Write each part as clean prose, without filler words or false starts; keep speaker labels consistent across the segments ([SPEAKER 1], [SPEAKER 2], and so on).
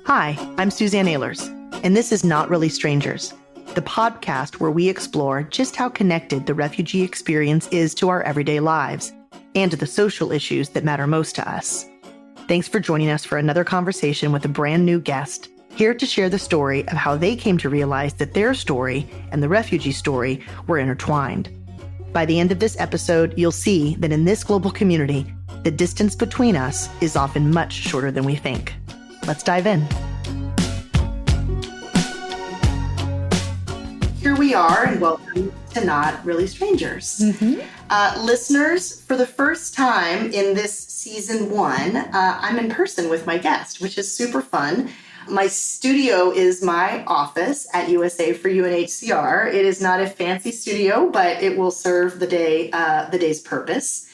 [SPEAKER 1] Hi, I'm Suzanne Ehlers, and this is Not Really Strangers, the podcast where we explore just how connected the refugee experience is to our everyday lives and to the social issues that matter most to us. Thanks for joining us for another conversation with a brand new guest, here to share the story of how they came to realize that their story and the refugee story were intertwined. By the end of this episode, you'll see that in this global community, the distance between us is often much shorter than we think. Let's dive in. Here we are, and welcome to Not Really Strangers. Listeners, for the first time in this season 1, I'm in person with my guest, which is super fun. My studio is my office at USA for UNHCR. It is not a fancy studio, but it will serve the day's purpose.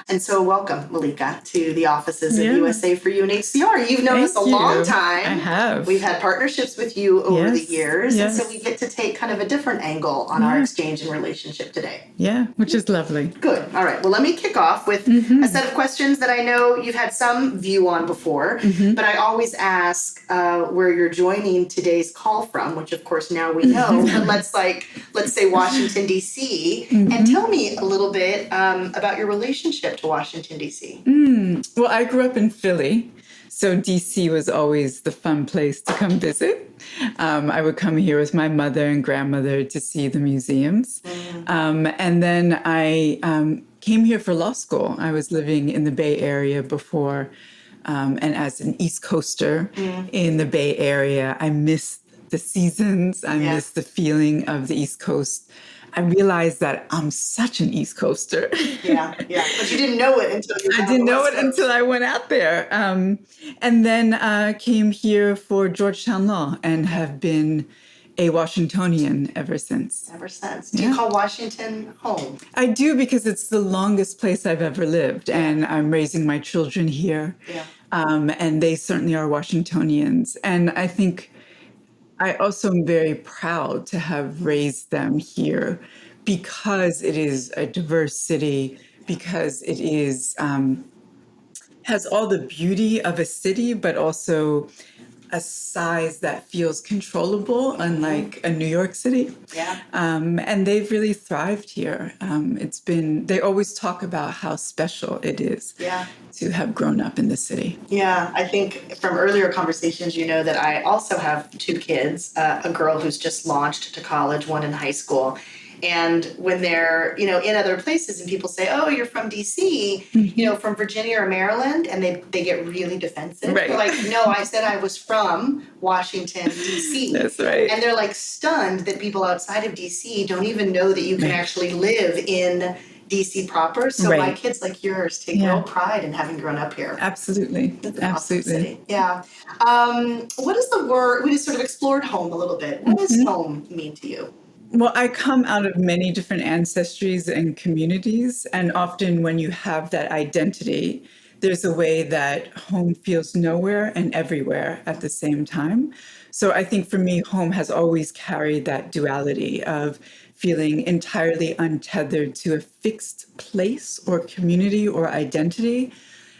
[SPEAKER 1] And so welcome, Malika, to the offices of USA for UNHCR. You've known us a long time.
[SPEAKER 2] I have.
[SPEAKER 1] We've had partnerships with you over the years.
[SPEAKER 2] Yes.
[SPEAKER 1] And so we get to take kind of a different angle on our exchange and relationship today.
[SPEAKER 2] Yeah, which is lovely.
[SPEAKER 1] Good. All right. Well, let me kick off with a set of questions that I know you've had some view on before, but I always ask where you're joining today's call from, which of course now we know. But let's say Washington, D.C. And tell me a little bit about your relationship to Washington, D.C.
[SPEAKER 2] Well, I grew up in Philly, so D.C. was always the fun place to come visit. I would come here with my mother and grandmother to see the museums. And then I came here for law school. I was living in the Bay Area before, and as an East Coaster in the Bay Area, I missed the seasons. I missed the feeling of the East Coast. I realized that I'm such an East Coaster.
[SPEAKER 1] Yeah. But you didn't know it until you were
[SPEAKER 2] I didn't know it until I went out there. And then came here for Georgetown Law and have been a Washingtonian ever since.
[SPEAKER 1] Do you call Washington home?
[SPEAKER 2] I do, because it's the longest place I've ever lived. And I'm raising my children here. And they certainly are Washingtonians. And I think I also am very proud to have raised them here because it is a diverse city, because it is has all the beauty of a city, but also a size that feels controllable, unlike a New York City. And they've really thrived here. They always talk about how special it is to have grown up in the city.
[SPEAKER 1] Yeah, I think from earlier conversations, you know that I also have 2 kids, a girl who's just launched to college, one in high school. And when they're, in other places and people say, oh, you're from D.C., from Virginia or Maryland, and they get really defensive.
[SPEAKER 2] Right.
[SPEAKER 1] They're like, no, I said I was from Washington, D.C.
[SPEAKER 2] That's right.
[SPEAKER 1] And they're like stunned that people outside of D.C. don't even know that you can actually live in D.C. proper. So my kids like yours take real pride in having grown up here.
[SPEAKER 2] Absolutely.
[SPEAKER 1] Absolutely. Yeah. What is the word? We just sort of explored home a little bit. What does home mean to you?
[SPEAKER 2] Well, I come out of many different ancestries and communities, and often when you have that identity, there's a way that home feels nowhere and everywhere at the same time. So I think for me, home has always carried that duality of feeling entirely untethered to a fixed place or community or identity,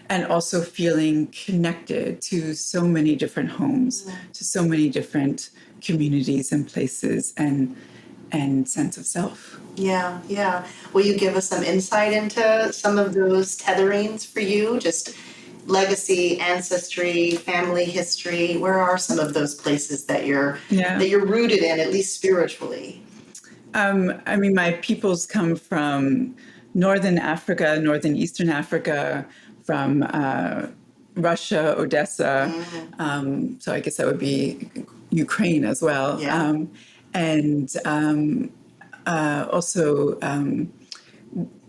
[SPEAKER 2] and also feeling connected to so many different homes, to so many different communities and places and sense of self.
[SPEAKER 1] Yeah. Will you give us some insight into some of those tetherings for you? Just legacy, ancestry, family history. Where are some of those places that you're rooted in, at least spiritually?
[SPEAKER 2] My peoples come from Northern Africa, Northern Eastern Africa, from Russia, Odessa. So I guess that would be Ukraine as well. Also,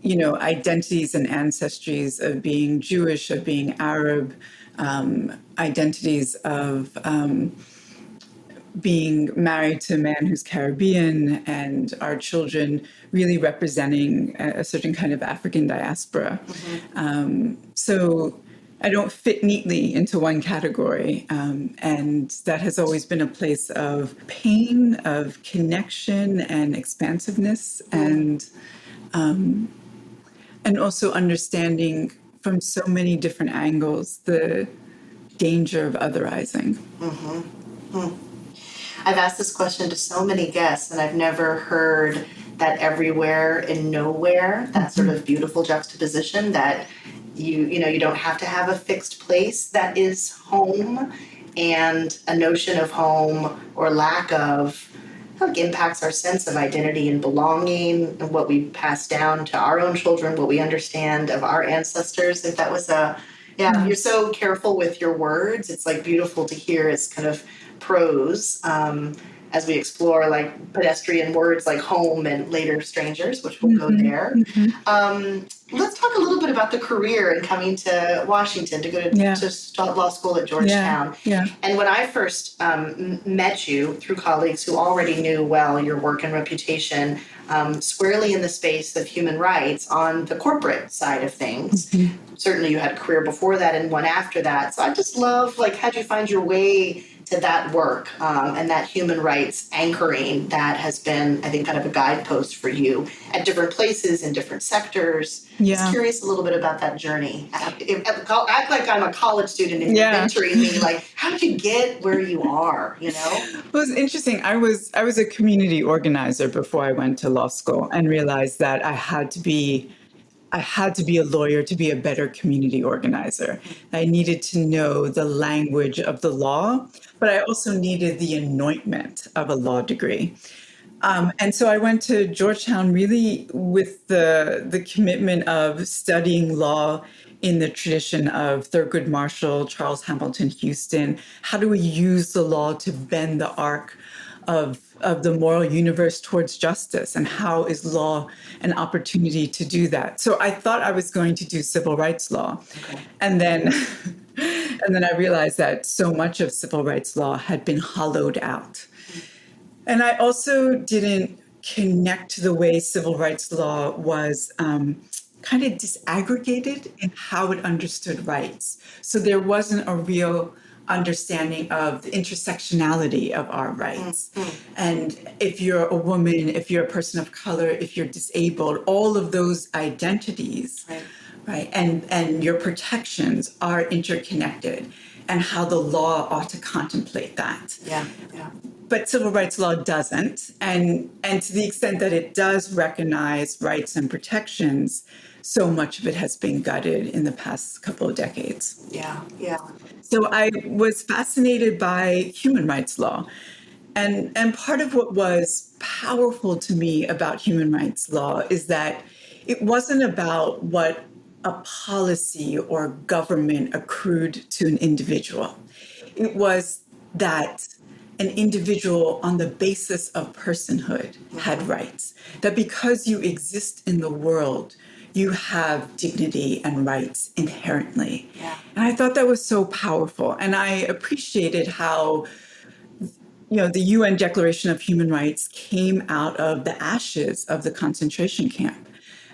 [SPEAKER 2] identities and ancestries of being Jewish, of being Arab, identities of being married to a man who's Caribbean, and our children really representing a certain kind of African diaspora. So I don't fit neatly into one category. And that has always been a place of pain, of connection and expansiveness, and also understanding from so many different angles the danger of otherizing.
[SPEAKER 1] I've asked this question to so many guests, and I've never heard that everywhere and nowhere, that sort of beautiful juxtaposition that you don't have to have a fixed place that is home, and a notion of home or lack of like impacts our sense of identity and belonging and what we pass down to our own children, what we understand of our ancestors. If that was you're so careful with your words. It's like beautiful to hear as kind of prose as we explore like pedestrian words like home and later strangers, which we'll go there. Let's talk a little bit about the career and coming to Washington to go to start law school at Georgetown. And when I first met you through colleagues who already knew well your work and reputation, squarely in the space of human rights on the corporate side of things. Certainly you had a career before that and one after that. So I just love, like, how'd you find your way to that work and that human rights anchoring that has been, I think, kind of a guidepost for you at different places in different sectors. Just curious a little bit about that journey. Act like I'm a college student and you're mentoring me. Like, how did you get where you are,
[SPEAKER 2] Well, it's interesting. I was a community organizer before I went to law school and realized that I had to be a lawyer to be a better community organizer. I needed to know the language of the law, but I also needed the anointment of a law degree. And so I went to Georgetown really with the commitment of studying law in the tradition of Thurgood Marshall, Charles Hamilton Houston. How do we use the law to bend the arc of the moral universe towards justice, and how is law an opportunity to do that? So I thought I was going to do civil rights law. And then I realized that so much of civil rights law had been hollowed out. And I also didn't connect to the way civil rights law was kind of disaggregated in how it understood rights. So there wasn't a real understanding of the intersectionality of our rights. And if you're a woman, if you're a person of color, if you're disabled, all of those identities, right? And your protections are interconnected, and how the law ought to contemplate that. But civil rights law doesn't. And to the extent that it does recognize rights and protections, so much of it has been gutted in the past couple of decades. So I was fascinated by human rights law. And part of what was powerful to me about human rights law is that it wasn't about what a policy or government accrued to an individual. It was that an individual on the basis of personhood had rights, that because you exist in the world, you have dignity and rights inherently. And I thought that was so powerful. And I appreciated how, the UN Declaration of Human Rights came out of the ashes of the concentration camp,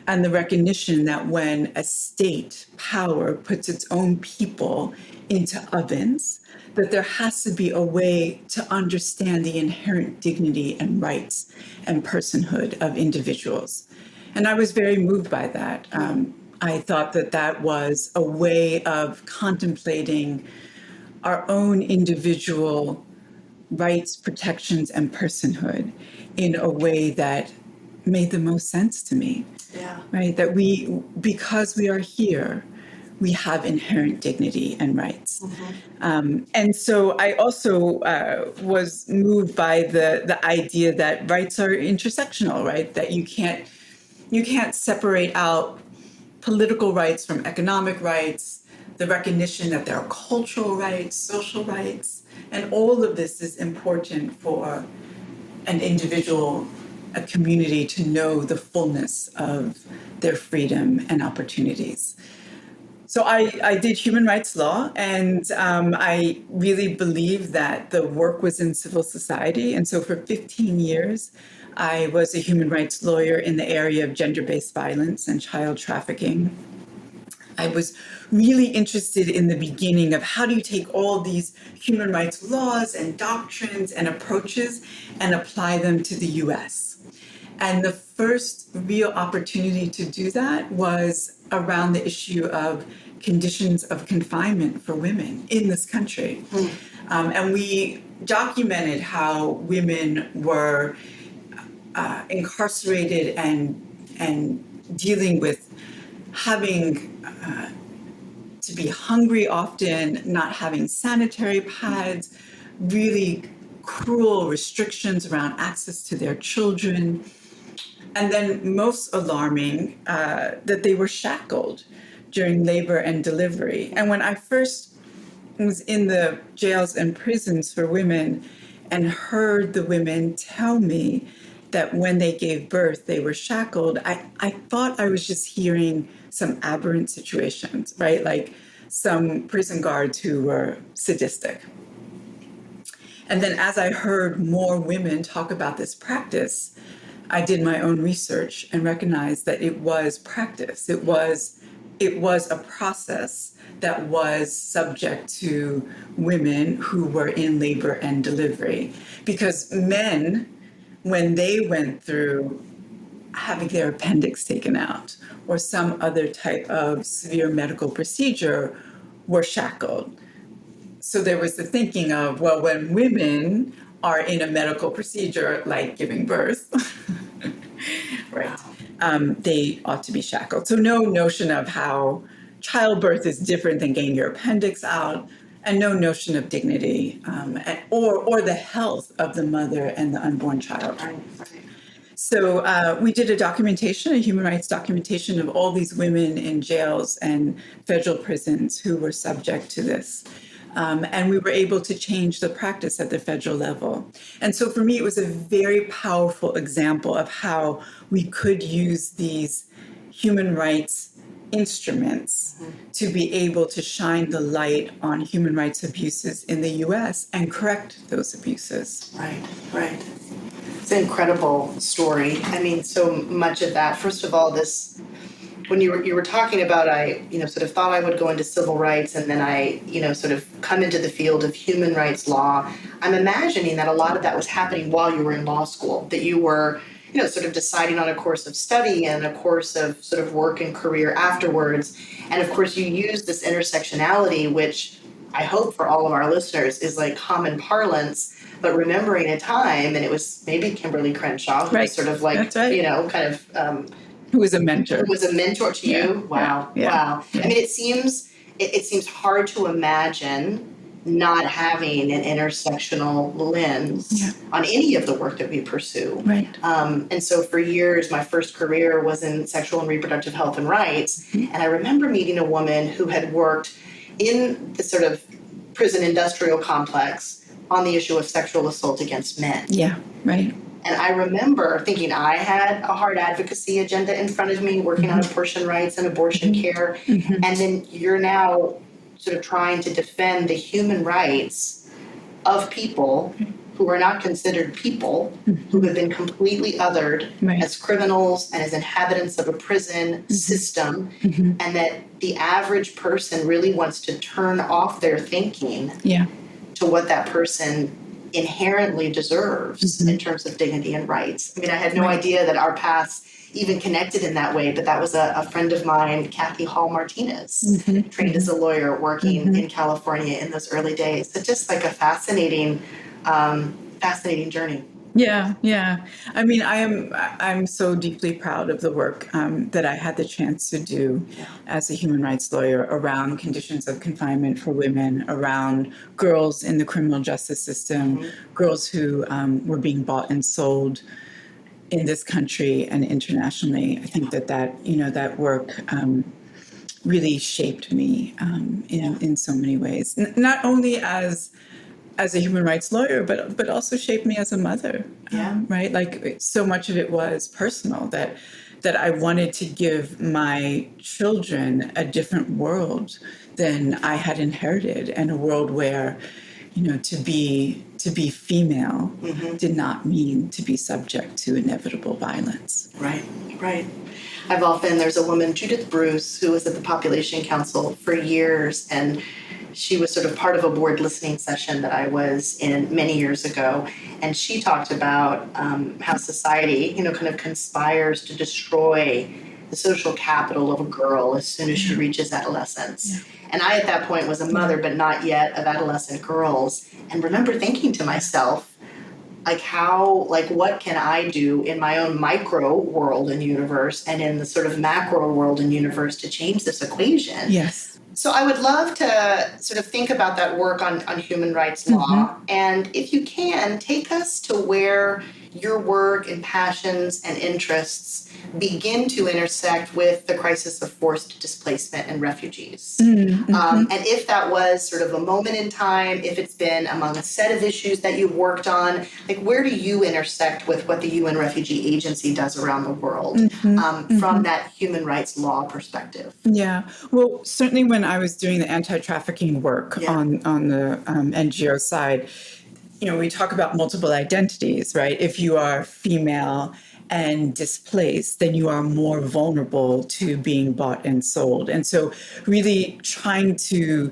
[SPEAKER 2] and the recognition that when a state power puts its own people into ovens, that there has to be a way to understand the inherent dignity and rights and personhood of individuals. And I was very moved by that. I thought that was a way of contemplating our own individual rights, protections, and personhood in a way that made the most sense to me. Right? That because we are here, we have inherent dignity and rights. And so I also was moved by the idea that rights are intersectional, right? That you can't separate out political rights from economic rights, the recognition that there are cultural rights, social rights, and all of this is important for an individual, a community to know the fullness of their freedom and opportunities. So I did human rights law, and I really believed that the work was in civil society. And so for 15 years, I was a human rights lawyer in the area of gender-based violence and child trafficking. I was really interested in the beginning of how do you take all these human rights laws and doctrines and approaches and apply them to the US. And the first real opportunity to do that was around the issue of conditions of confinement for women in this country. And we documented how women were incarcerated and dealing with having to be hungry often, not having sanitary pads, really cruel restrictions around access to their children. And then most alarming, that they were shackled during labor and delivery. And when I first was in the jails and prisons for women and heard the women tell me that when they gave birth, they were shackled, I thought I was just hearing some aberrant situations, right? Like some prison guards who were sadistic. And then as I heard more women talk about this practice, I did my own research and recognized that it was practice. It was a process that was subject to women who were in labor and delivery. Because men, when they went through having their appendix taken out or some other type of severe medical procedure, were shackled. So there was the thinking of, well, when women are in a medical procedure like giving birth, right, they ought to be shackled. So no notion of how childbirth is different than getting your appendix out, and no notion of dignity or the health of the mother and the unborn child. So we did a human rights documentation of all these women in jails and federal prisons who were subject to this. And we were able to change the practice at the federal level. And so for me, it was a very powerful example of how we could use these human rights instruments to be able to shine the light on human rights abuses in the US and correct those abuses.
[SPEAKER 1] Right. It's an incredible story. I mean, so much of that, first of all, this, when you were talking about, I, sort of thought I would go into civil rights, and then I, sort of come into the field of human rights law. I'm imagining that a lot of that was happening while you were in law school, that you were, sort of deciding on a course of study and a course of sort of work and career afterwards. And of course, you use this intersectionality, which I hope for all of our listeners is like common parlance, but remembering a time, and it was maybe Kimberly Crenshaw, who was sort of like, kind of...
[SPEAKER 2] who was a mentor.
[SPEAKER 1] Who was a mentor to you? Wow. Wow. Yeah. I mean, it seems hard to imagine not having an intersectional lens on any of the work that we pursue.
[SPEAKER 2] Right.
[SPEAKER 1] And so for years, my first career was in sexual and reproductive health and rights. And I remember meeting a woman who had worked in the sort of prison industrial complex on the issue of sexual assault against men.
[SPEAKER 2] Yeah, right.
[SPEAKER 1] And I remember thinking I had a hard advocacy agenda in front of me, working on abortion rights and abortion care. And then you're now sort of trying to defend the human rights of people who are not considered people, who have been completely othered as criminals and as inhabitants of a prison system, and that the average person really wants to turn off their thinking to what that person inherently deserves in terms of dignity and rights. I mean, I had no idea that our paths even connected in that way, but that was a friend of mine, Kathy Hall Martinez, trained as a lawyer working in California in those early days. It's just like a fascinating journey.
[SPEAKER 2] Yeah. I mean, I'm so deeply proud of the work that I had the chance to do as a human rights lawyer around conditions of confinement for women, around girls in the criminal justice system, girls who were being bought and sold in this country and internationally. I think that work really shaped me in so many ways, not only as a human rights lawyer, but also shaped me as a mother, right? Like so much of it was personal, that I wanted to give my children a different world than I had inherited, and a world where, to be female did not mean to be subject to inevitable violence.
[SPEAKER 1] Right. There's a woman, Judith Bruce, who was at the Population Council for years, and she was sort of part of a board listening session that I was in many years ago. And she talked about how society, kind of conspires to destroy the social capital of a girl as soon as she reaches adolescence. Yeah. And I, at that point, was a mother, but not yet, of adolescent girls. And remember thinking to myself, what can I do in my own micro world and universe and in the sort of macro world and universe to change this equation?
[SPEAKER 2] Yes.
[SPEAKER 1] So I would love to sort of think about that work on human rights law. And if you can, take us to where your work and passions and interests begin to intersect with the crisis of forced displacement and refugees. And if that was sort of a moment in time, if it's been among a set of issues that you've worked on, where do you intersect with what the UN Refugee Agency does around the world from that human rights law perspective?
[SPEAKER 2] Yeah, well, certainly when I was doing the anti-trafficking work on the NGO side, we talk about multiple identities, right? If you are female and displaced, then you are more vulnerable to being bought and sold. And so really trying to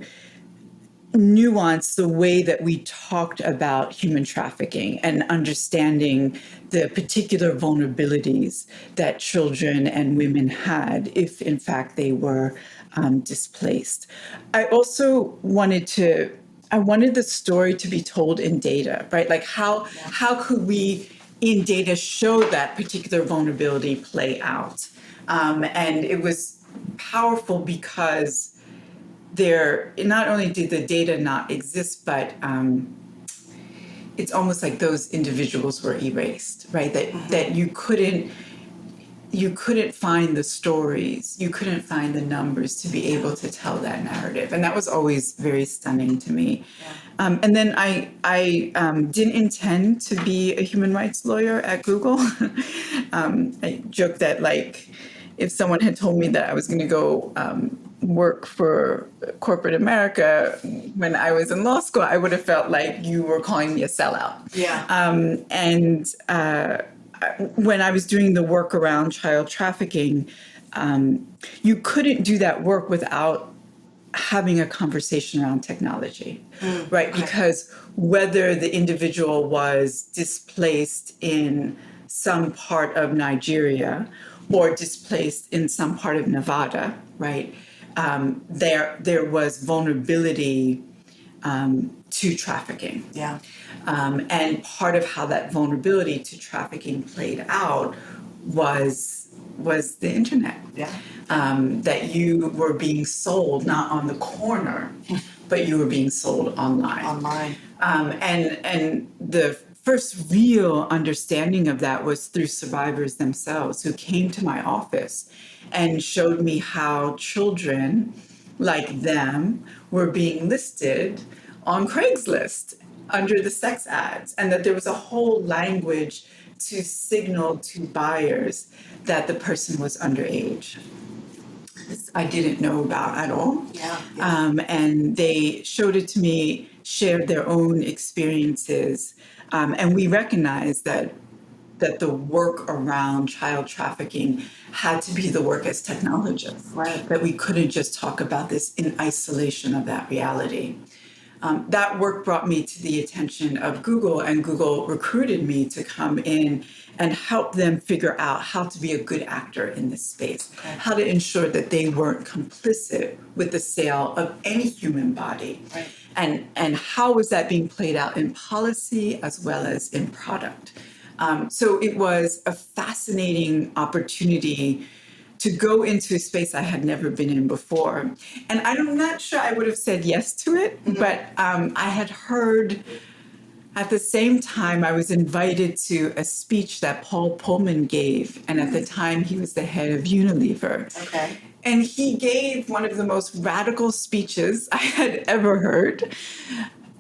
[SPEAKER 2] nuance the way that we talked about human trafficking and understanding the particular vulnerabilities that children and women had if, in fact, they were displaced. I also wanted the story to be told in data, right? How could we in data show that particular vulnerability play out? And it was powerful because not only did the data not exist, but it's almost like those individuals were erased, right? That you couldn't find the stories, you couldn't find the numbers to be able to tell that narrative. And that was always very stunning to me. Yeah. And then I didn't intend to be a human rights lawyer at Google. I joke that if someone had told me that I was going to go work for corporate America when I was in law school, I would have felt like you were calling me a sellout. Yeah. When I was doing the work around child trafficking, you couldn't do that work without having a conversation around technology, right? Okay. Because whether the individual was displaced in some part of Nigeria or displaced in some part of Nevada, right? There was vulnerability to trafficking. Yeah. And part of how that vulnerability to trafficking played out was the internet. Yeah. That you were being sold not on the corner, but you were being sold online. And the first real understanding of that was through survivors themselves who came to my office and showed me how children like them were being listed on Craigslist under the sex ads, and that there was a whole language to signal to buyers that the person was underage. This I didn't know about at all. Yeah. And they showed it to me, shared their own experiences, and we recognized that the work around child trafficking had to be the work as technologists, right? That we couldn't just talk about this in isolation of that reality. That work brought me to the attention of Google, and Google recruited me to come in and help them figure out how to be a good actor in this space, how to ensure that they weren't complicit with the sale of any human body. Right. And how was that being played out in policy as well as in product? So it was a fascinating opportunity to go into a space I had never been in before. And I'm not sure I would have said yes to it, but I had heard at the same time I was invited to a speech that Paul Pullman gave. And at the time he was the head of Unilever. Okay. And he gave one of the most radical speeches I had ever heard.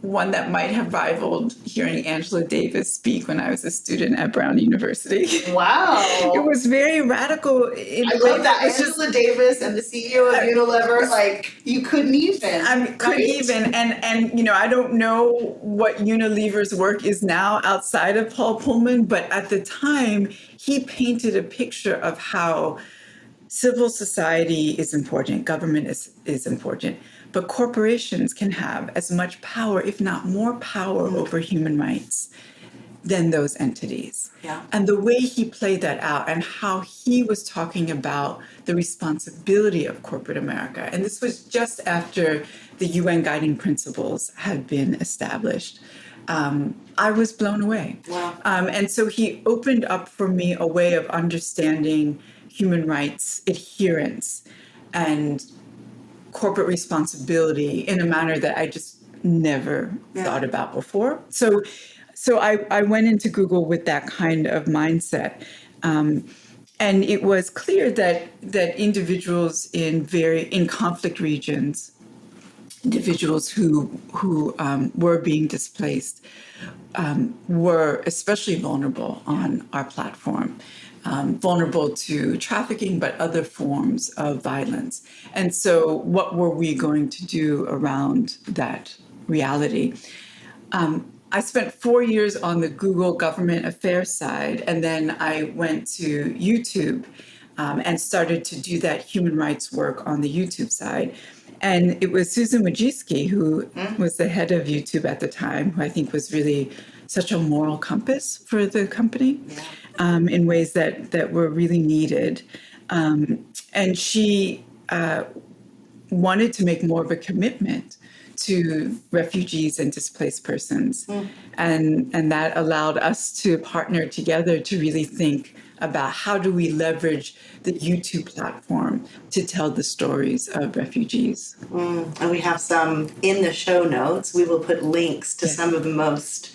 [SPEAKER 2] One that might have rivaled hearing Angela Davis speak when I was a student at Brown University. Wow. It was very radical.
[SPEAKER 1] I love that. Angela Davis and the CEO of Unilever, you couldn't even.
[SPEAKER 2] Couldn't even. And I don't know what Unilever's work is now outside of Paul Pullman, but at the time, he painted a picture of how civil society is important, government is important, but corporations can have as much power, if not more power, over human rights than those entities.
[SPEAKER 1] Yeah.
[SPEAKER 2] And the way he played that out and how he was talking about the responsibility of corporate America. And this was just after the UN guiding principles had been established. I was blown away.
[SPEAKER 1] Wow.
[SPEAKER 2] And so he opened up for me a way of understanding human rights adherence and corporate responsibility in a manner that I just never thought about before. So I went into Google with that kind of mindset. And it was clear that individuals in conflict regions, individuals who were being displaced, were especially vulnerable on our platform, vulnerable to trafficking, but other forms of violence. And so what were we going to do around that reality? I spent 4 years on the Google government affairs side, and then I went to YouTube and started to do that human rights work on the YouTube side. And it was Susan Wojcicki, who was the head of YouTube at the time, who I think was really such a moral compass for the company in ways that were really needed. And she wanted to make more of a commitment to refugees and displaced persons. And that allowed us to partner together to really think about how do we leverage the YouTube platform to tell the stories of refugees.
[SPEAKER 1] And we have some in the show notes. We will put links to some of the most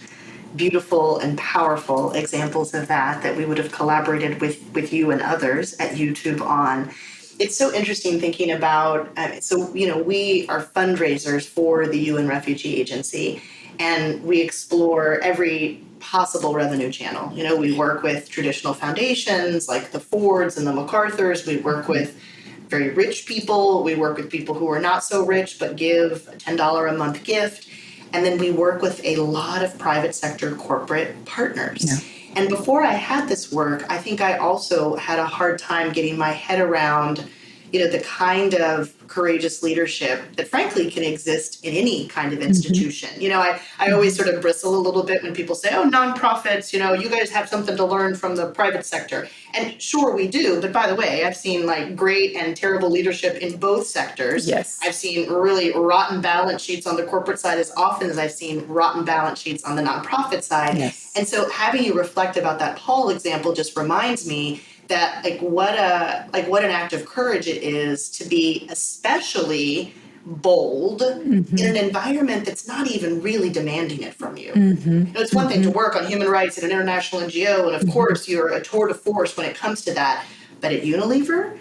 [SPEAKER 1] beautiful and powerful examples of that we would have collaborated with you and others at YouTube on. It's so interesting thinking about, we are fundraisers for the UN Refugee Agency, and we explore every possible revenue channel. We work with traditional foundations like the Fords and the MacArthurs. We work with very rich people. We work with people who are not so rich but give a $10 a month gift. And then we work with a lot of private sector corporate partners. Yeah. And before I had this work, I think I also had a hard time getting my head around, the kind of courageous leadership that frankly can exist in any kind of institution. I always sort of bristle a little bit when people say, oh, nonprofits, you guys have something to learn from the private sector. And sure, we do. But by the way, I've seen great and terrible leadership in both sectors.
[SPEAKER 2] Yes.
[SPEAKER 1] I've seen really rotten balance sheets on the corporate side as often as I've seen rotten balance sheets on the nonprofit side.
[SPEAKER 2] Yes.
[SPEAKER 1] And so having you reflect about that Paul example just reminds me that what an act of courage it is to be especially bold in an environment that's not even really demanding it from you. It's one thing to work on human rights at an international NGO, and of course you're a tour de force when it comes to that. But at Unilever,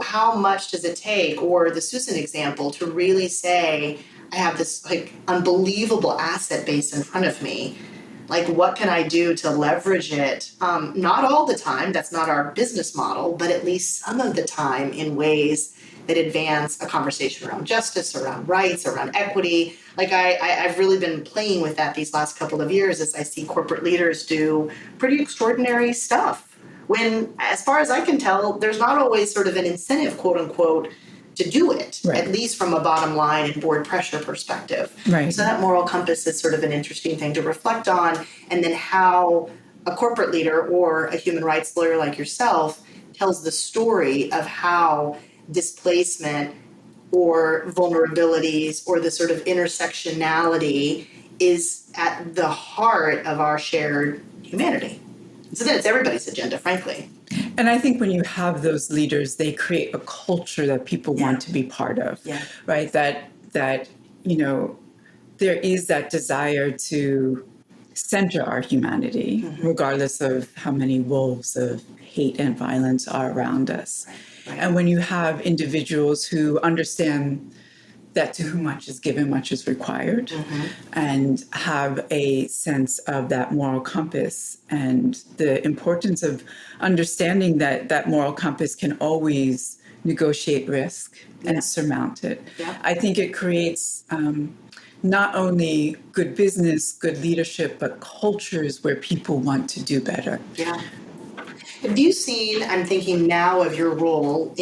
[SPEAKER 1] how much does it take, or the Susan example, to really say, I have this unbelievable asset base in front of me. What can I do to leverage it? Not all the time, that's not our business model, but at least some of the time in ways that advance a conversation around justice, around rights, around equity. I've really been playing with that these last couple of years as I see corporate leaders do pretty extraordinary stuff. When, as far as I can tell, there's not always sort of an incentive, quote unquote, to do it, at least from a bottom line and board pressure perspective.
[SPEAKER 2] Right.
[SPEAKER 1] So that moral compass is sort of an interesting thing to reflect on, and then how a corporate leader or a human rights lawyer like yourself tells the story of how displacement or vulnerabilities or the sort of intersectionality is at the heart of our shared humanity. So then it's everybody's agenda, frankly.
[SPEAKER 2] And I think when you have those leaders, they create a culture that people want to be part of, right? That there is that desire to center our humanity, regardless of how many wolves of hate and violence are around us. Right. And when you have individuals who understand that to whom much is given, much is required, and have a sense of that moral compass and the importance of understanding that that moral compass can always negotiate risk and surmount it. Yeah. I think it creates not only good business, good leadership, but cultures where people want to do better.
[SPEAKER 1] Yeah. Have you seen, I'm thinking now of your role,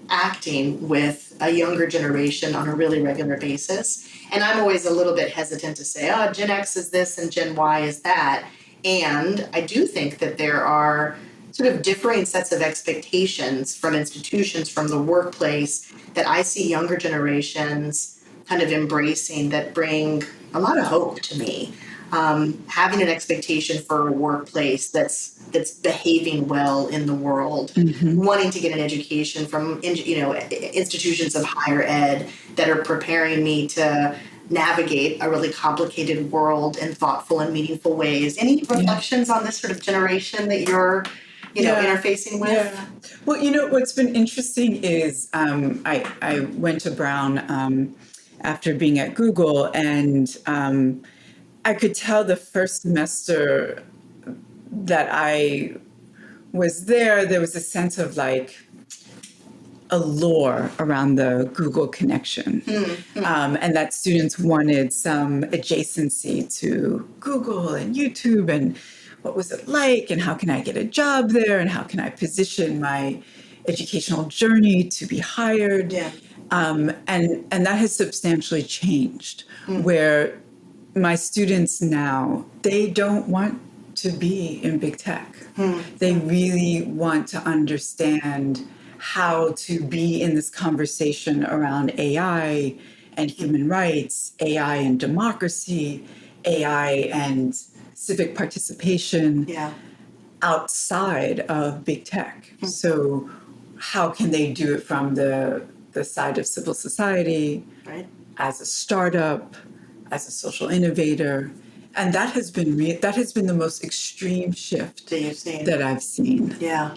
[SPEAKER 1] acting with a younger generation on a really regular basis. And I'm always a little bit hesitant to say, oh, Gen X is this and Gen Y is that. And I do think that there are sort of differing sets of expectations from institutions, from the workplace, that I see younger generations kind of embracing that bring a lot of hope to me. Having an expectation for a workplace that's behaving well in the world, wanting to get an education from institutions of higher ed that are preparing me to navigate a really complicated world in thoughtful and meaningful ways. Any reflections on this sort of generation that you're interfacing with?
[SPEAKER 2] Yeah. Well, what's been interesting is I went to Brown after being at Google, and I could tell the first semester that I was there was a sense of like allure around the Google connection, and that students wanted some adjacency to Google and YouTube, and what was it like, and how can I get a job there, and how can I position my educational journey to be hired. And that has substantially changed, where my students now, they don't want to be in big tech. They really want to understand how to be in this conversation around AI and human rights, AI and democracy, AI and civic participation outside of big tech. So how can they do it from the side of civil society, as a startup, as a social innovator? And that has been the most extreme shift that I've seen.
[SPEAKER 1] Yeah.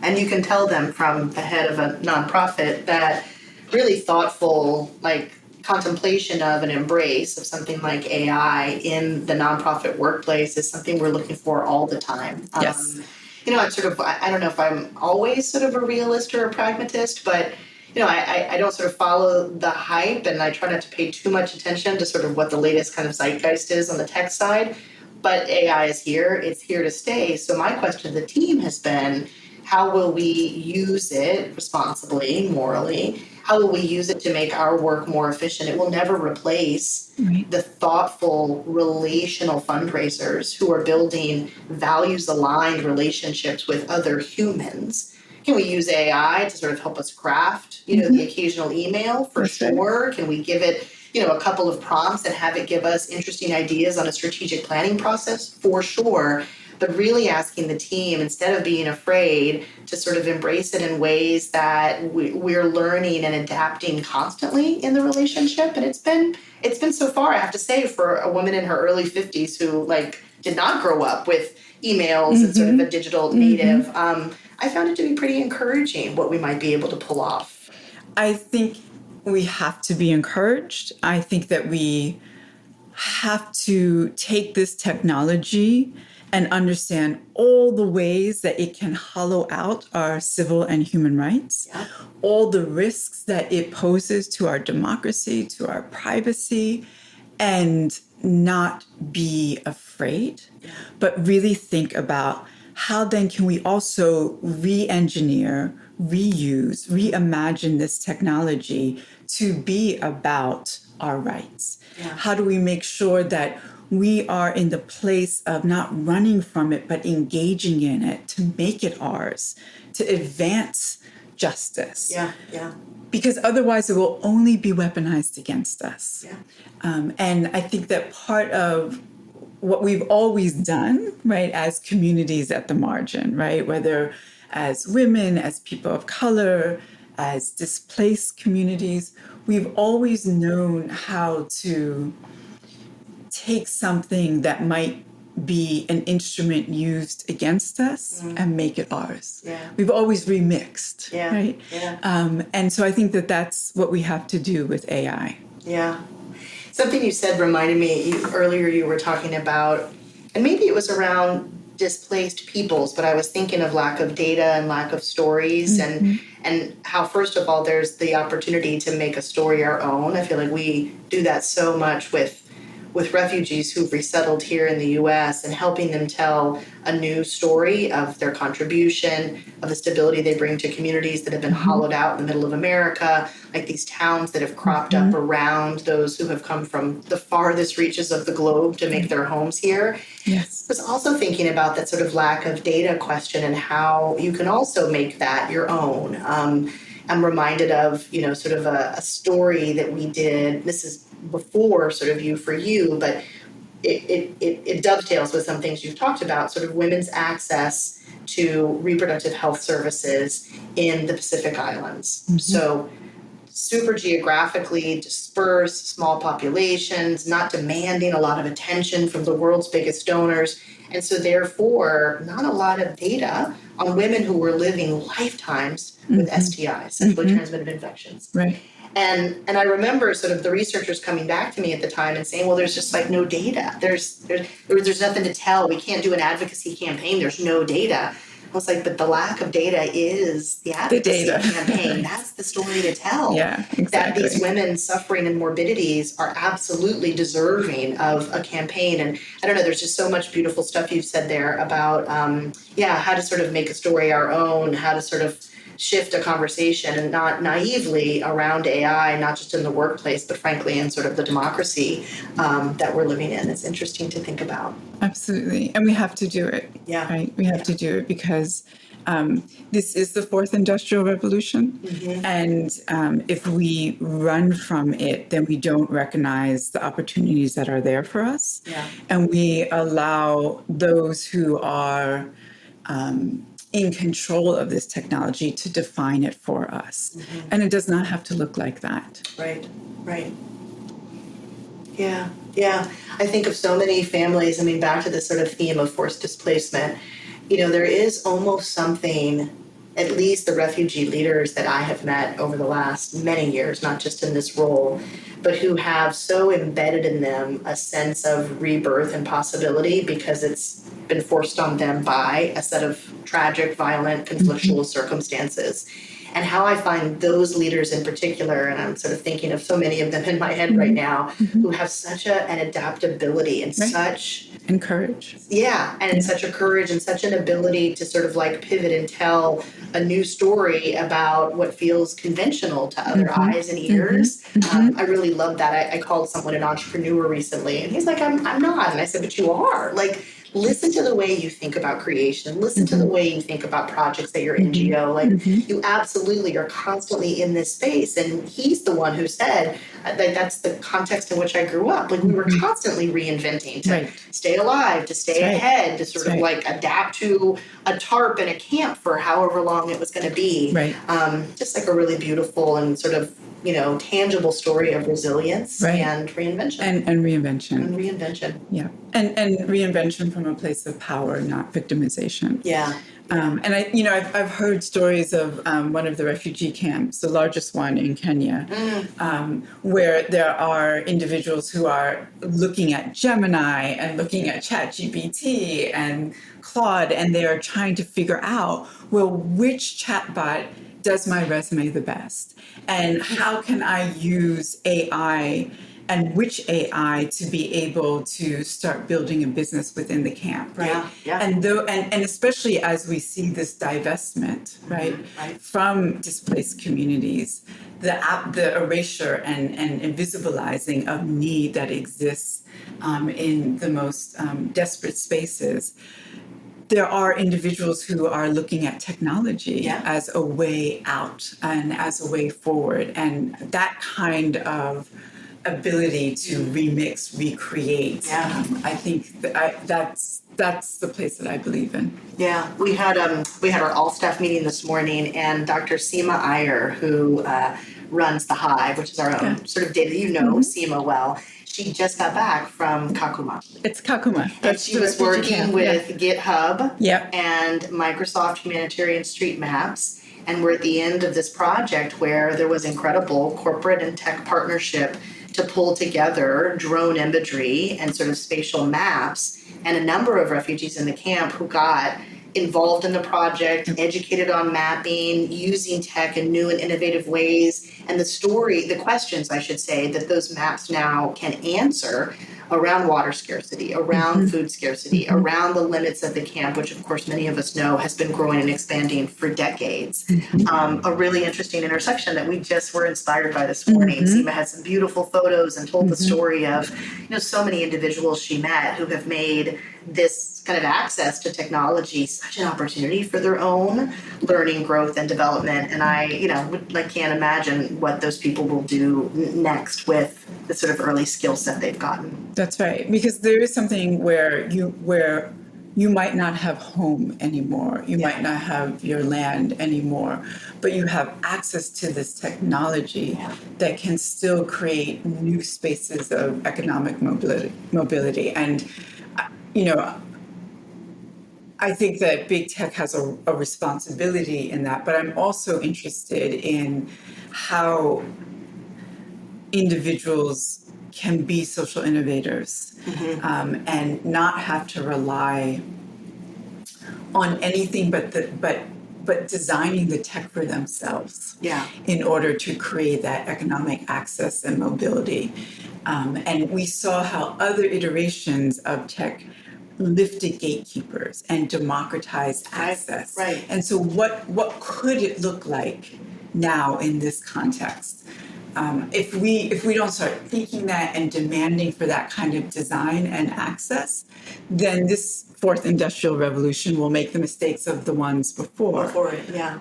[SPEAKER 1] And you can tell them from the head of a nonprofit that really thoughtful, like, contemplation of an embrace of something like AI in the nonprofit workplace is something we're looking for all the time.
[SPEAKER 2] Yes.
[SPEAKER 1] I don't know if I'm always sort of a realist or a pragmatist, but I don't sort of follow the hype, and I try not to pay too much attention to sort of what the latest kind of zeitgeist is on the tech side. But AI is here. It's here to stay. So my question to the team has been, how will we use it responsibly, morally? How will we use it to make our work more efficient? It will never replace the thoughtful, relational fundraisers who are building values-aligned relationships with other humans. Can we use AI to sort of help us craft, the occasional email? For sure. Can we give it, a couple of prompts and have it give us interesting ideas on a strategic planning process? For sure. But really asking the team, instead of being afraid, to sort of embrace it in ways that we're learning and adapting constantly in the relationship. And it's been so far, I have to say, for a woman in her early 50s who did not grow up with emails and sort of a digital native. I found it to be pretty encouraging what we might be able to pull off.
[SPEAKER 2] I think we have to be encouraged. I think that we have to take this technology and understand all the ways that it can hollow out our civil and human rights, all the risks that it poses to our democracy, to our privacy, and not be afraid, but really think about how then can we also re-engineer, reuse, reimagine this technology to be about our rights? How do we make sure that we are in the place of not running from it, but engaging in it to make it ours, to advance justice? Because otherwise it will only be weaponized against us. And I think that part of what we've always done, right, as communities at the margin, right, whether as women, as people of color, as displaced communities, we've always known how to take something that might be an instrument used against us and make it ours. We've always remixed, right? And so I think that that's what we have to do with AI.
[SPEAKER 1] Something you said reminded me, earlier you were talking about, and maybe it was around displaced peoples, but I was thinking of lack of data and lack of stories and how, first of all, there's the opportunity to make a story our own. I feel like we do that so much with with refugees who've resettled here in the U.S. and helping them tell a new story of their contribution, of the stability they bring to communities that have been hollowed out in the middle of America, like these towns that have cropped up around those who have come from the farthest reaches of the globe to make their homes here.
[SPEAKER 2] Yes.
[SPEAKER 1] I was also thinking about that sort of lack of data question and how you can also make that your own. I'm reminded of, sort of a story that we did. This is before sort of You for You, but it dovetails with some things you've talked about, sort of women's access to reproductive health services in the Pacific Islands. So super geographically dispersed, small populations, not demanding a lot of attention from the world's biggest donors. And so therefore, not a lot of data on women who were living lifetimes with STIs, sexually transmitted infections.
[SPEAKER 2] Right.
[SPEAKER 1] And I remember sort of the researchers coming back to me at the time and saying, well, there's just like no data. There's nothing to tell. We can't do an advocacy campaign. There's no data. I was like, but the lack of data is the advocacy campaign. That's the story to tell.
[SPEAKER 2] Yeah, exactly.
[SPEAKER 1] That these women suffering in morbidities are absolutely deserving of a campaign. And I don't know, there's just so much beautiful stuff you've said there about, how to sort of make a story our own, how to sort of shift a conversation and not naively around AI, not just in the workplace, but frankly in sort of the democracy that we're living in. It's interesting to think about.
[SPEAKER 2] Absolutely. And we have to do it.
[SPEAKER 1] Yeah.
[SPEAKER 2] Right? We have to do it because this is the fourth industrial revolution. And if we run from it, then we don't recognize the opportunities that are there for us.
[SPEAKER 1] Yeah.
[SPEAKER 2] And we allow those who are in control of this technology to define it for us. And it does not have to look like that.
[SPEAKER 1] Right. Yeah. I think of so many families, back to this sort of theme of forced displacement, there is almost something, at least the refugee leaders that I have met over the last many years, not just in this role, but who have so embedded in them a sense of rebirth and possibility because it's been forced on them by a set of tragic, violent, conflictual circumstances. And how I find those leaders in particular, and I'm sort of thinking of so many of them in my head right now, who have such an adaptability and such...
[SPEAKER 2] And courage.
[SPEAKER 1] Yeah, and such a courage and such an ability to sort of like pivot and tell a new story about what feels conventional to other eyes and ears. I really love that. I called someone an entrepreneur recently, and he's like, I'm not. And I said, but you are. Like, listen to the way you think about creation. Listen to the way you think about projects at your NGO. Like, you absolutely are constantly in this space. And he's the one who said, like, that's the context in which I grew up. Like, we were constantly reinventing to stay alive, to stay ahead, to sort of like adapt to a tarp in a camp for however long it was going to be. Just like a really beautiful and sort of, tangible story of resilience and reinvention.
[SPEAKER 2] And reinvention.
[SPEAKER 1] And reinvention.
[SPEAKER 2] Yeah. And reinvention from a place of power, not victimization.
[SPEAKER 1] Yeah.
[SPEAKER 2] And I've heard stories of one of the refugee camps, the largest one in Kenya, where there are individuals who are looking at Gemini and looking at ChatGPT and Claude, and they are trying to figure out, well, which chatbot does my resume the best? And how can I use AI and which AI to be able to start building a business within the camp, right? And especially as we see this divestment, right, from displaced communities, the erasure and invisibilizing of need that exists in the most desperate spaces. There are individuals who are looking at technology as a way out and as a way forward, and that kind of ability to remix, recreate. I think that's the place that I believe in.
[SPEAKER 1] Yeah, we had our all staff meeting this morning, and Dr. Seema Iyer, who runs the Hive, which is our own sort of data. Seema well. She just got back from Kakuma.
[SPEAKER 2] It's Kakuma.
[SPEAKER 1] And she was working with GitHub and Microsoft Humanitarian Street Maps. And we're at the end of this project where there was incredible corporate and tech partnership to pull together drone imagery and sort of spatial maps, and a number of refugees in the camp who got involved in the project, educated on mapping, using tech in new and innovative ways, and the questions, I should say, that those maps now can answer around water scarcity, around food scarcity, around the limits of the camp, which of course many of us know has been growing and expanding for decades. A really interesting intersection that we just were inspired by this morning. Seema had some beautiful photos and told the story of, so many individuals she met who have made this kind of access to technology such an opportunity for their own learning, growth, and development. And I can't imagine what those people will do next with the sort of early skill set they've gotten.
[SPEAKER 2] That's right, because there is something where you might not have home anymore, you might not have your land anymore, but you have access to this technology that can still create new spaces of economic mobility. And I think that big tech has a responsibility in that, but I'm also interested in how individuals can be social innovators and not have to rely on anything but designing the tech for themselves in order to create that economic access and mobility. And we saw how other iterations of tech lifted gatekeepers and democratized access.
[SPEAKER 1] Right.
[SPEAKER 2] And so what could it look like now in this context? If we don't start thinking that and demanding for that kind of design and access, then this fourth industrial revolution will make the mistakes of the ones before.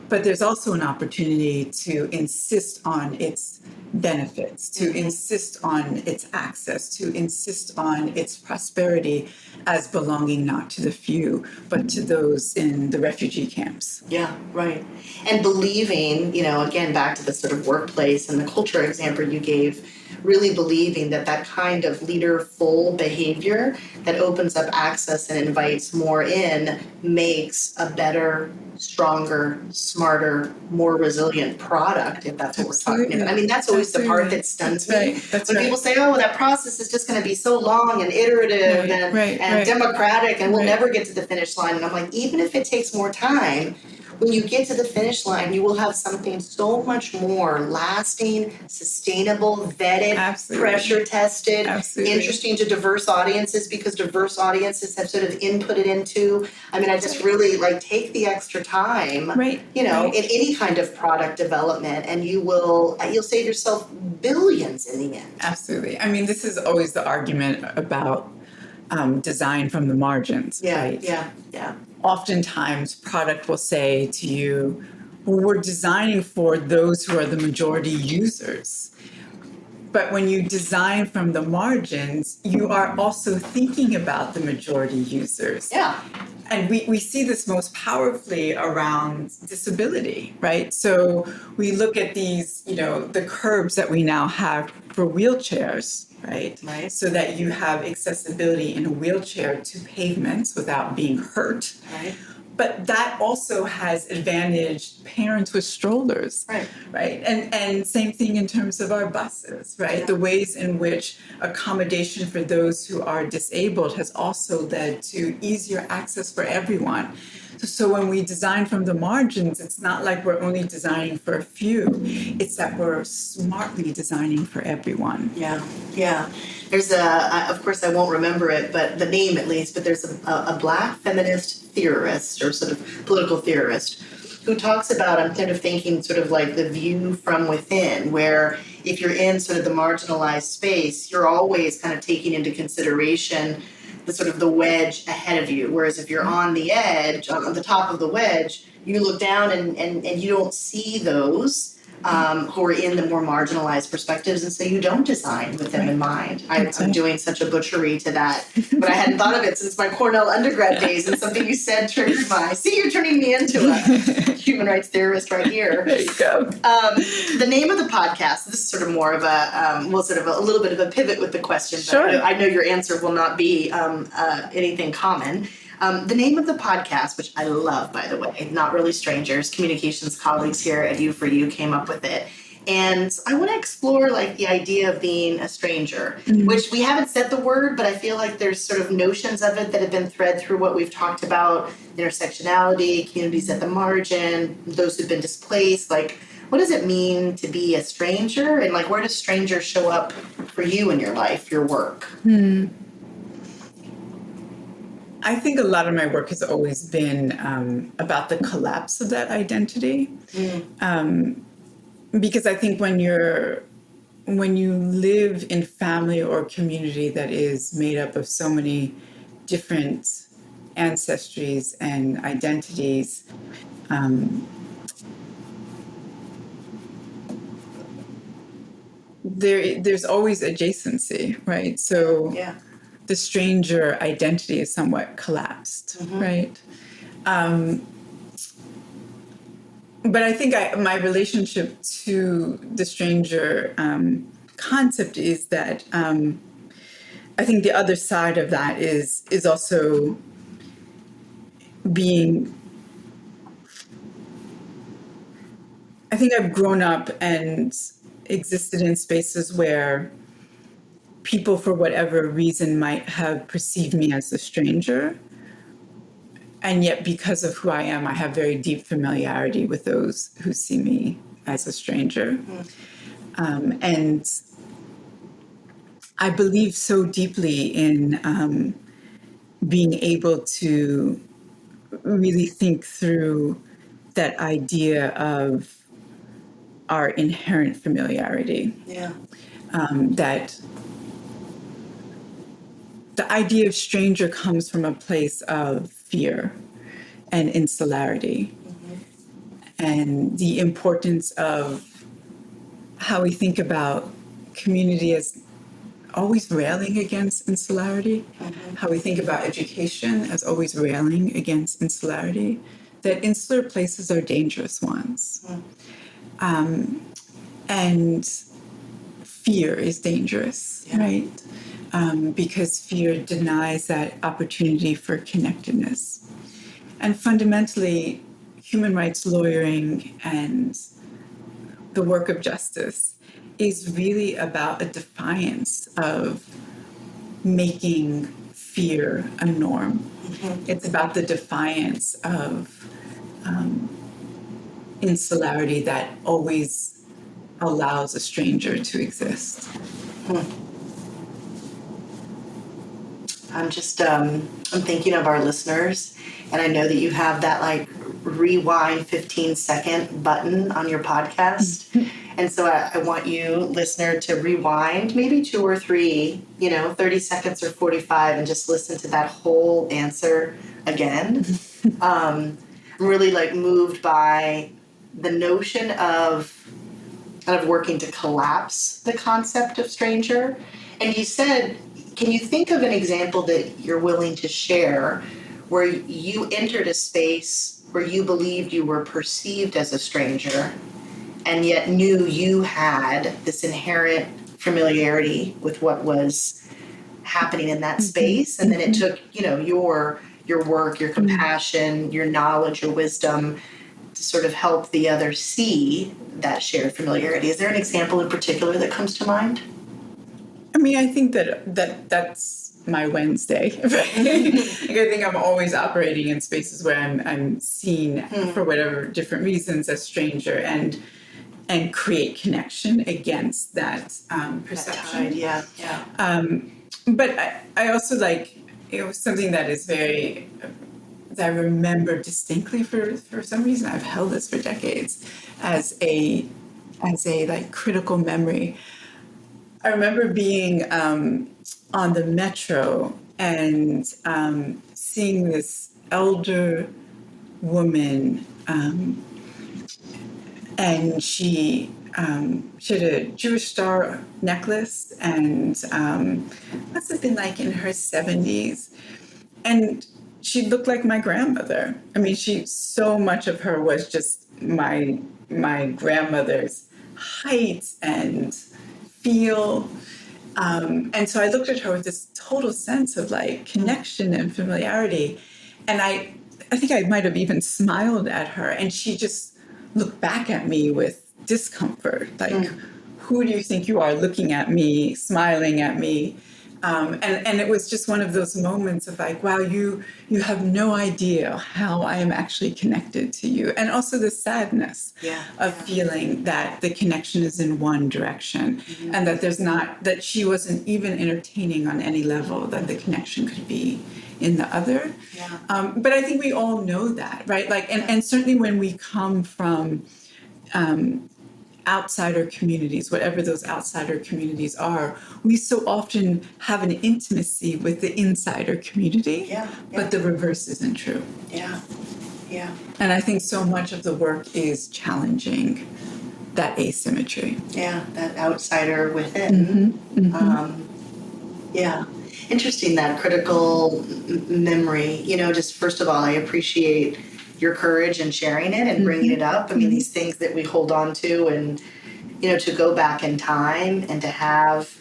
[SPEAKER 2] But there's also an opportunity to insist on its benefits, to insist on its access, to insist on its prosperity as belonging not to the few, but to those in the refugee camps.
[SPEAKER 1] Yeah, right. And believing, again, back to the sort of workplace and the culture example you gave, really believing that kind of leaderful behavior that opens up access and invites more in makes a better, stronger, smarter, more resilient product, if that's what we're talking about. I mean, that's always the part that stuns me. When people say, oh, that process is just going to be so long and iterative and democratic and we'll never get to the finish line. And I'm like, even if it takes more time, when you get to the finish line, you will have something so much more lasting, sustainable, vetted, pressure tested, interesting to diverse audiences, because diverse audiences have sort of inputted into. I mean, I just really take the extra time, in any kind of product development, and you'll save yourself billions in the end.
[SPEAKER 2] Absolutely. I mean, this is always the argument about design from the margins, right?
[SPEAKER 1] Yeah.
[SPEAKER 2] Oftentimes, product will say to you, well, we're designing for those who are the majority users. But when you design from the margins, you are also thinking about the majority users.
[SPEAKER 1] Yeah.
[SPEAKER 2] And we see this most powerfully around disability, right? So we look at these, the curbs that we now have for wheelchairs, right? So that you have accessibility in a wheelchair to pavements without being hurt.
[SPEAKER 1] Right.
[SPEAKER 2] But that also has advantaged parents with strollers, right? And same thing in terms of our buses, right? Yeah. The ways in which accommodation for those who are disabled has also led to easier access for everyone. So when we design from the margins, it's not like we're only designing for a few. It's that we're smartly designing for everyone.
[SPEAKER 1] Yeah. There's of course I won't remember it, but the name at least, but there's a Black feminist theorist or sort of political theorist who talks about, I'm kind of thinking sort of like the view from within, where if you're in sort of the marginalized space, you're always kind of taking into consideration the sort of the wedge ahead of you. Whereas if you're on the edge, on the top of the wedge, you look down and you don't see those who are in the more marginalized perspectives, and so you don't design with them in mind. I'm doing such a butchery to that, but I hadn't thought of it since my Cornell undergrad days, and something you said triggered you're turning me into a human rights theorist right here.
[SPEAKER 2] There you go.
[SPEAKER 1] The name of the podcast, this is sort of more of a little bit of a pivot with the question, but
[SPEAKER 2] sure.
[SPEAKER 1] I know your answer will not be anything common. The name of the podcast, which I love, by the way, Not Really Strangers, communications colleagues here at U4U came up with it. And I want to explore the idea of being a stranger, which we haven't said the word, but I feel like there's sort of notions of it that have been thread through what we've talked about, intersectionality, communities at the margin, those who've been displaced. What does it mean to be a stranger? And where does stranger show up for you in your life, your work?
[SPEAKER 2] I think a lot of my work has always been about the collapse of that identity. Because I think when you live in family or community that is made up of so many different ancestries and identities, there's always adjacency, right? So the stranger identity is somewhat collapsed, right? But I think my relationship to the stranger concept is that I think the other side of that is also being. I think I've grown up and existed in spaces where people, for whatever reason, might have perceived me as a stranger. And yet, because of who I am, I have very deep familiarity with those who see me as a stranger. And I believe so deeply in being able to really think through that idea of our inherent familiarity. That the idea of stranger comes from a place of fear and insularity, and the importance of how we think about community as always railing against insularity, how we think about education as always railing against insularity, that insular places are dangerous ones. And fear is dangerous, right? Because fear denies that opportunity for connectedness. And fundamentally, human rights lawyering and the work of justice is really about a defiance of making fear a norm. It's about the defiance of insularity that always allows a stranger to exist.
[SPEAKER 1] I'm just, I'm thinking of our listeners, and I know that you have that like rewind 15-second button on your podcast. And so I want you, listener, to rewind maybe 2 or 3, 30 seconds or 45, and just listen to that whole answer again. I'm really like moved by the notion of kind of working to collapse the concept of stranger. And you said, can you think of an example that you're willing to share where you entered a space where you believed you were perceived as a stranger and yet knew you had this inherent familiarity with what was happening in that space, and then it took, your work, your compassion, your knowledge, your wisdom to sort of help the other see that shared familiarity. Is there an example in particular that comes to mind?
[SPEAKER 2] I mean, I think that's my Wednesday. Right? I think I'm always operating in spaces where I'm seen for whatever different reasons as stranger and create connection against that perception. But I also like, something that is very, that I remember distinctly for some reason. I've held this for decades as a like critical memory. I remember being on the metro and seeing this elder woman, and she had a Jewish star necklace, and must have been like in her 70s, and she looked like my grandmother. I mean, so much of her was just my grandmother's height and feel. And so I looked at her with this total sense of like connection and familiarity. And I think I might have even smiled at her, and she just looked back at me with discomfort. Like, who do you think you are, looking at me, smiling at me? And it was just one of those moments of like, wow, you have no idea how I am actually connected to you. And also the sadness of feeling that the connection is in one direction, and that that she wasn't even entertaining on any level that the connection could be in the other.
[SPEAKER 1] Yeah.
[SPEAKER 2] But I think we all know that, right? Like, and certainly when we come from outsider communities, whatever those outsider communities are, we so often have an intimacy with the insider community, but the reverse isn't true.
[SPEAKER 1] Yeah. Yeah.
[SPEAKER 2] And I think so much of the work is challenging that asymmetry.
[SPEAKER 1] Yeah, that outsider within. Yeah. Interesting, that critical memory. You know, just first of all, I appreciate your courage in sharing it and bringing it up. I mean, these things that we hold on to, and, you know, to go back in time and to have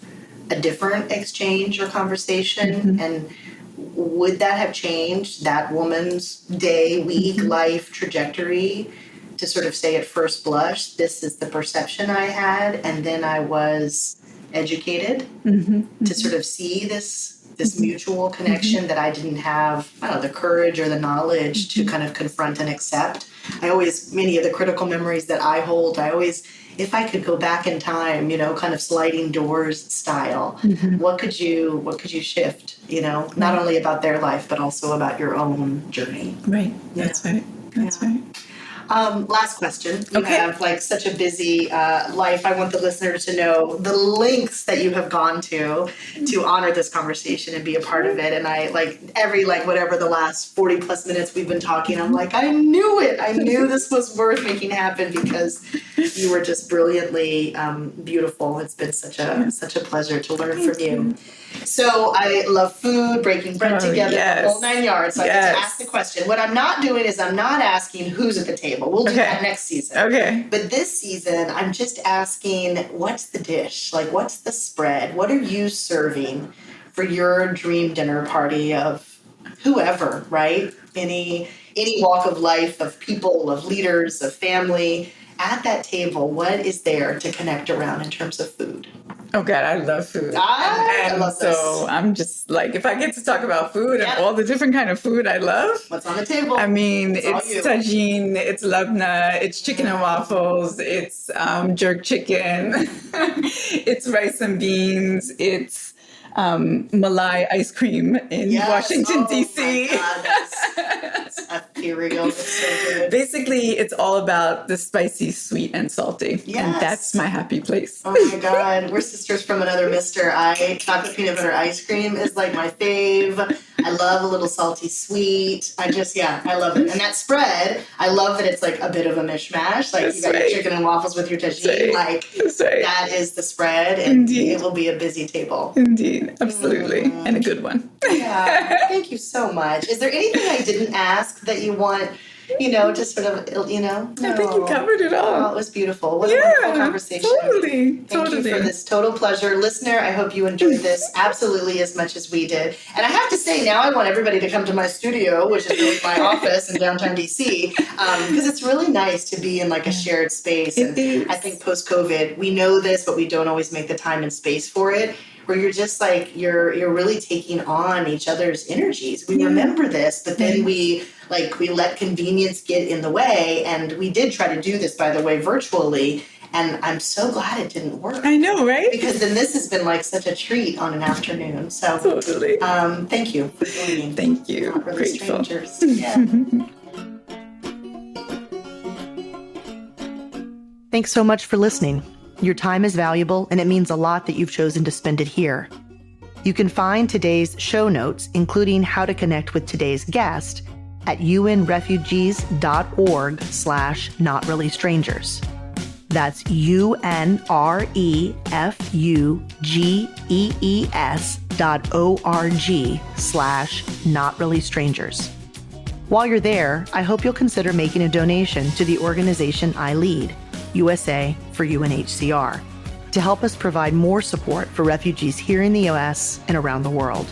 [SPEAKER 1] a different exchange or conversation. And would that have changed that woman's day, week, life trajectory to sort of say at first blush, this is the perception I had, and then I was educated to sort of see this mutual connection that I didn't have, I don't know, the courage or the knowledge to kind of confront and accept. Many of the critical memories that I hold, if I could go back in time, you know, kind of sliding doors style, what could you shift, you know, not only about their life, but also about your own journey.
[SPEAKER 2] Right. That's right. That's right.
[SPEAKER 1] Last question. You have like such a busy life. I want the listeners to know the lengths that you have gone to honor this conversation and be a part of it. And I whatever the last 40 plus minutes we've been talking, I'm like, I knew it. I knew this was worth making happen because you were just brilliantly beautiful. It's been such a pleasure to learn from you. So I love food, breaking bread together, the whole 9 yards. So I get to ask the question. What I'm not doing is I'm not asking who's at the table. We'll do that next season. Okay. But this season, I'm just asking, what's the dish? Like, what's the spread? What are you serving for your dream dinner party of whoever, right? Any walk of life, of people, of leaders, of family. At that table, what is there to connect around in terms of food?
[SPEAKER 2] Oh God, I love food.
[SPEAKER 1] I love this.
[SPEAKER 2] So I'm just like, if I get to talk about food and all the different kind of food I love.
[SPEAKER 1] What's on the table?
[SPEAKER 2] I mean, it's tagine, it's labna, it's chicken and waffles, it's jerk chicken, it's rice and beans, it's Malai ice cream in Washington, D.C.
[SPEAKER 1] Oh my God, that's ethereal. It's so good.
[SPEAKER 2] Basically, it's all about the spicy, sweet, and salty.
[SPEAKER 1] Yes.
[SPEAKER 2] And that's my happy place.
[SPEAKER 1] Oh my God. We're sisters from another mister. Chocolate peanut butter ice cream is like my fave. I love a little salty sweet. I love it. And that spread, I love that it's like a bit of a mishmash. Like you got your chicken and waffles with your tagine. That is the spread. And it will be a busy table.
[SPEAKER 2] Indeed. Absolutely. And a good one.
[SPEAKER 1] Yeah. Thank you so much. Is there anything I didn't ask that you want, to sort of, No.
[SPEAKER 2] I think you covered it all.
[SPEAKER 1] Oh, it was beautiful. What a wonderful conversation.
[SPEAKER 2] Totally.
[SPEAKER 1] Thank you for this total pleasure. Listener, I hope you enjoyed this absolutely as much as we did. And I have to say, now I want everybody to come to my studio, which is really my office in downtown DC, because it's really nice to be in like a shared space. And I think post-COVID, we know this, but we don't always make the time and space for it. Where you're just like, you're really taking on each other's energies. We remember this, but then we let convenience get in the way. And we did try to do this, by the way, virtually. And I'm so glad it didn't work.
[SPEAKER 2] I know, right?
[SPEAKER 1] Because then this has been like such a treat on an afternoon. So
[SPEAKER 2] totally.
[SPEAKER 1] Thank you for joining.
[SPEAKER 2] Thank you.
[SPEAKER 1] Not really
[SPEAKER 2] Grateful.
[SPEAKER 1] Strangers. Yeah. Thanks so much for listening. Your time is valuable, and it means a lot that you've chosen to spend it here. You can find today's show notes, including how to connect with today's guest, at unrefugees.org/notreallystrangers. That's unrefugees.org/notreallystrangers. While you're there, I hope you'll consider making a donation to the organization I lead, USA for UNHCR, to help us provide more support for refugees here in the US and around the world.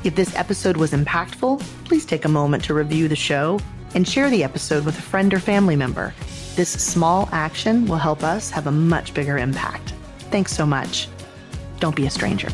[SPEAKER 1] If this episode was impactful, please take a moment to review the show and share the episode with a friend or family member. This small action will help us have a much bigger impact. Thanks so much. Don't be a stranger.